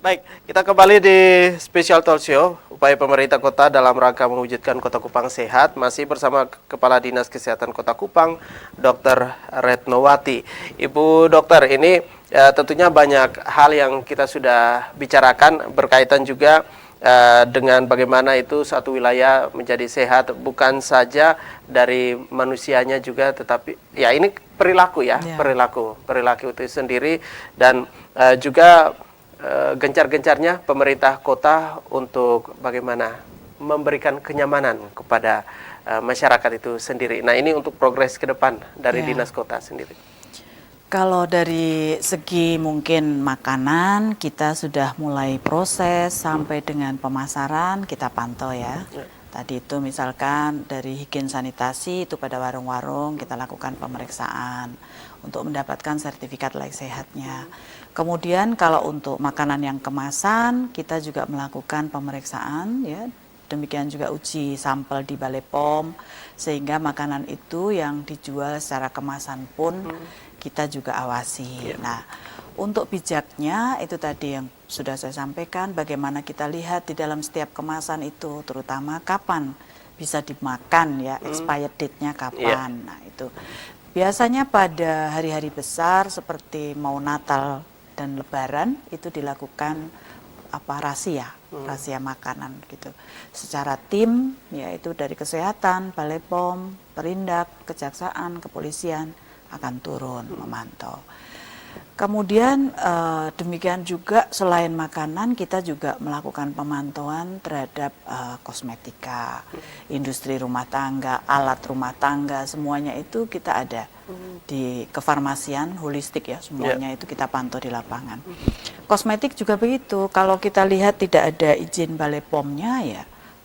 Baik, kita kembali di Special Talk Show, upaya pemerintah kota dalam rangka mewujudkan Kota Kupang sehat, masih bersama Kepala Dinas Kesehatan Kota Kupang, Dr. Retnowati. Ibu Dokter, ini tentunya banyak hal yang kita sudah bicarakan berkaitan juga dengan bagaimana itu satu wilayah menjadi sehat, bukan saja dari manusianya juga, tetapi ya ini perilaku ya, perilaku itu sendiri, dan juga gencar-gencarnya pemerintah kota untuk bagaimana memberikan kenyamanan kepada masyarakat itu sendiri. Nah, ini untuk progres ke depan dari dinas kota sendiri. Kalau dari segi mungkin makanan, kita sudah mulai proses sampai dengan pemasaran, kita pantau ya. Tadi itu misalkan dari higien sanitasi itu pada warung-warung kita lakukan pemeriksaan untuk mendapatkan sertifikat layak sehatnya. Kemudian kalau untuk makanan yang kemasan kita juga melakukan pemeriksaan ya. Demikian juga uji sampel di Balai POM sehingga makanan itu yang dijual secara kemasan pun kita juga awasi. Nah, untuk bijaknya itu tadi yang sudah saya sampaikan, bagaimana kita lihat di dalam setiap kemasan itu, terutama kapan bisa dimakan ya, expired date-nya kapan. Nah, itu biasanya pada hari-hari besar seperti mau Natal dan Lebaran itu dilakukan rahasia makanan gitu. Secara tim yaitu dari kesehatan, Balai POM, Perindak, Kejaksaan, Kepolisian akan turun memantau. Kemudian demikian juga selain makanan kita juga melakukan pemantauan terhadap kosmetika, industri rumah tangga, alat rumah tangga, semuanya itu kita ada di kefarmasian holistik ya, semuanya itu kita pantau di lapangan. Kosmetik juga begitu, kalau kita lihat tidak ada izin Balai POM-nya ya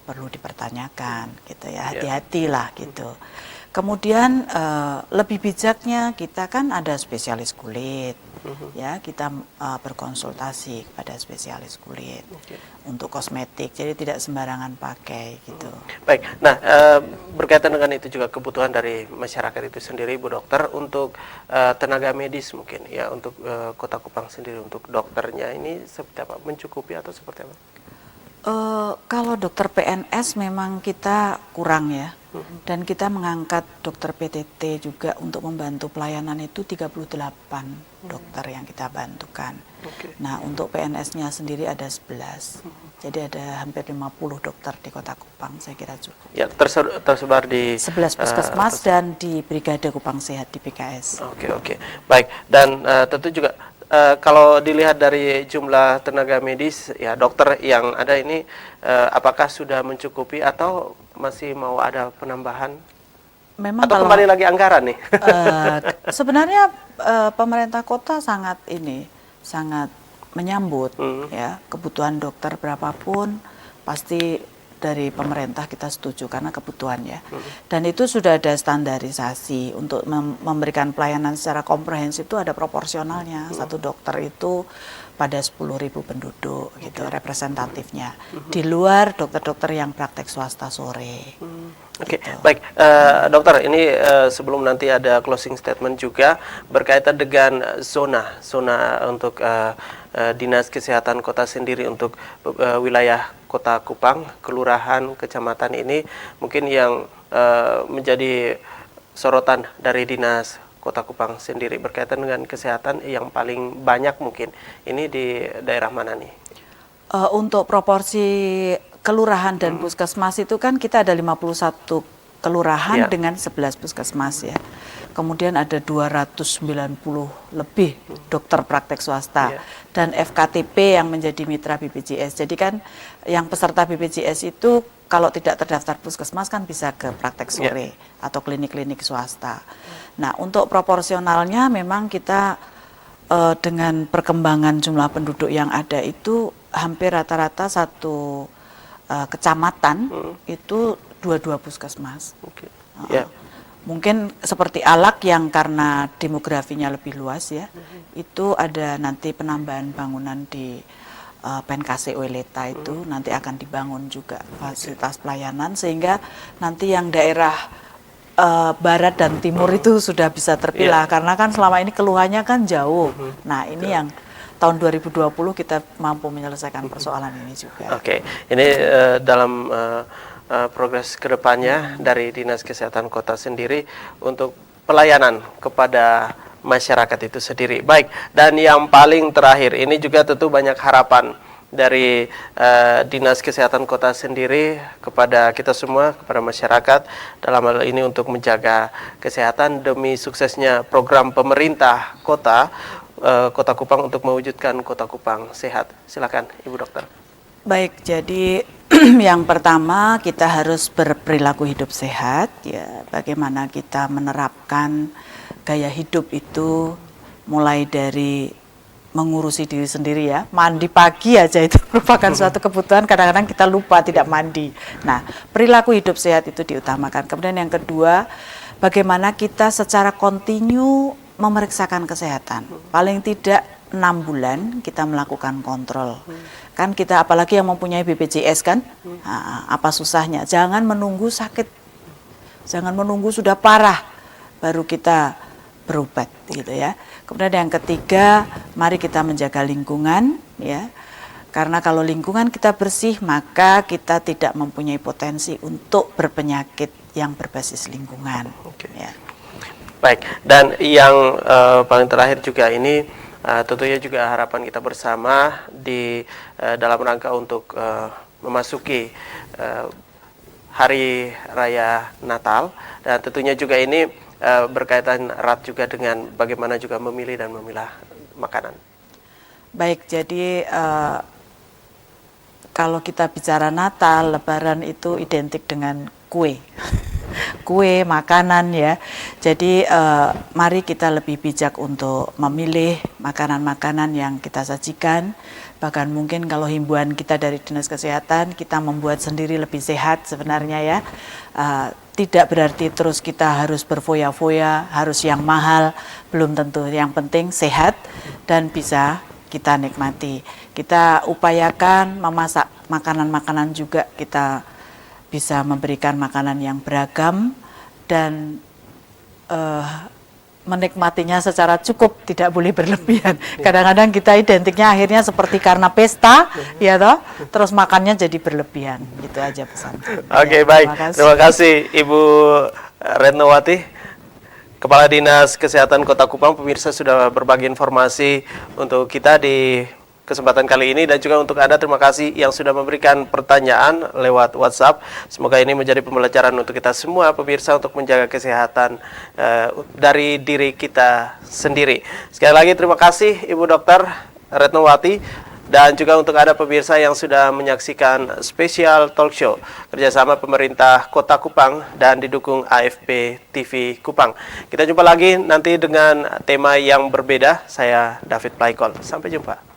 perlu dipertanyakan gitu ya, hati-hatilah gitu. Kemudian lebih bijaknya kita kan ada spesialis kulit, ya kita berkonsultasi kepada spesialis kulit untuk kosmetik, jadi tidak sembarangan pakai gitu. Baik, nah berkaitan dengan itu juga kebutuhan dari masyarakat itu sendiri, Bu Dokter, untuk tenaga medis mungkin ya untuk Kota Kupang sendiri, untuk dokternya ini seperti apa, mencukupi atau seperti apa? Kalau dokter PNS memang kita kurang ya, dan kita mengangkat dokter PTT juga untuk membantu pelayanan itu 38 dokter yang kita bantukan. Nah untuk PNS-nya sendiri ada 11, jadi ada hampir 50 dokter di Kota Kupang, saya kira cukup. Ya, tersebar di 11 puskesmas dan di Brigade Kupang Sehat di PKS. Oke. Baik, dan tentu juga kalau dilihat dari jumlah tenaga medis ya dokter yang ada ini apakah sudah mencukupi atau masih mau ada penambahan? Memang atau kembali lagi anggaran nih? Sebenarnya pemerintah kota sangat menyambut ya kebutuhan dokter berapapun pasti dari pemerintah kita setuju karena kebutuhan ya. Dan itu sudah ada standarisasi untuk memberikan pelayanan secara komprehensif, itu ada proporsionalnya. Satu dokter itu pada 10.000 penduduk gitu representatifnya. Di luar dokter-dokter yang praktek swasta sore. Oke, baik, dokter, ini sebelum nanti ada closing statement juga berkaitan dengan zona untuk Dinas Kesehatan Kota sendiri untuk wilayah Kota Kupang, kelurahan, kecamatan ini mungkin yang menjadi sorotan dari Dinas Kota Kupang sendiri berkaitan dengan kesehatan yang paling banyak mungkin ini di daerah mana nih? Untuk proporsi kelurahan dan puskesmas itu kan kita ada 51 kelurahan dengan 11 puskesmas ya. Kemudian ada 290 lebih dokter praktek swasta dan FKTP yang menjadi mitra BPJS. Jadi kan yang peserta BPJS itu kalau tidak terdaftar puskesmas kan bisa ke praktek sore atau klinik-klinik swasta. Nah, untuk proporsionalnya memang kita dengan perkembangan jumlah penduduk yang ada itu hampir rata-rata satu kecamatan itu 22 puskesmas. Mungkin seperti Alak yang karena demografinya lebih luas ya, itu ada nanti penambahan bangunan di Penkase Weleta itu nanti akan dibangun juga fasilitas pelayanan sehingga nanti yang daerah barat dan timur itu sudah bisa terpilah karena kan selama ini keluhannya kan jauh. Nah ini yang tahun 2020 kita mampu menyelesaikan persoalan ini juga. Oke, ini dalam progres kedepannya dari Dinas Kesehatan Kota sendiri untuk pelayanan kepada masyarakat itu sendiri. Baik, dan yang paling terakhir ini juga tentu banyak harapan dari Dinas Kesehatan Kota sendiri kepada kita semua, kepada masyarakat dalam hal ini untuk menjaga kesehatan demi suksesnya program pemerintah kota Kota Kupang untuk mewujudkan Kota Kupang sehat. Silakan Ibu Dokter. Baik, jadi yang pertama kita harus berperilaku hidup sehat ya. Bagaimana kita menerapkan gaya hidup itu mulai dari mengurusi diri sendiri ya. Mandi pagi aja itu merupakan suatu kebutuhan, kadang-kadang kita lupa tidak mandi. Nah, perilaku hidup sehat itu diutamakan. Kemudian yang kedua, bagaimana kita secara kontinu memeriksakan kesehatan. Paling tidak 6 bulan kita melakukan kontrol. Kan kita apalagi yang mempunyai BPJS kan, nah, apa susahnya? Jangan menunggu sakit, jangan menunggu sudah parah baru kita berobat gitu ya. Kemudian yang ketiga, mari kita menjaga lingkungan ya. Karena kalau lingkungan kita bersih, maka kita tidak mempunyai potensi untuk berpenyakit yang berbasis lingkungan. Oke. Ya. Baik, dan yang paling terakhir juga ini tentunya juga harapan kita bersama di dalam rangka untuk memasuki Hari Raya Natal, dan tentunya juga ini berkaitan erat juga dengan bagaimana juga memilih dan memilah makanan. Baik, jadi kalau kita bicara Natal, Lebaran itu identik dengan kue. Kue, makanan ya. Jadi mari kita lebih bijak untuk memilih makanan-makanan yang kita sajikan. Bahkan mungkin kalau himbauan kita dari Dinas Kesehatan, kita membuat sendiri lebih sehat sebenarnya ya. Tidak berarti terus kita harus berfoya-foya, harus yang mahal, belum tentu. Yang penting sehat dan bisa kita nikmati. Kita upayakan memasak makanan-makanan juga, kita bisa memberikan makanan yang beragam dan menikmatinya secara cukup, tidak boleh berlebihan. Kadang-kadang kita identiknya akhirnya seperti karena pesta, ya toh, terus makannya jadi berlebihan. Gitu aja pesan. Oke, Ya, baik. Terima kasih Ibu Retnowati, Kepala Dinas Kesehatan Kota Kupang. Pemirsa sudah berbagi informasi untuk kita di kesempatan kali ini, dan juga untuk Anda terima kasih yang sudah memberikan pertanyaan lewat WhatsApp. Semoga ini menjadi pembelajaran untuk kita semua pemirsa untuk menjaga kesehatan dari diri kita sendiri. Sekali lagi terima kasih Ibu Dokter Retnowati, dan juga untuk Anda pemirsa yang sudah menyaksikan spesial talk show kerjasama pemerintah Kota Kupang dan didukung AFP TV Kupang. Kita jumpa lagi nanti dengan tema yang berbeda. Saya David Plaikol. Sampai jumpa.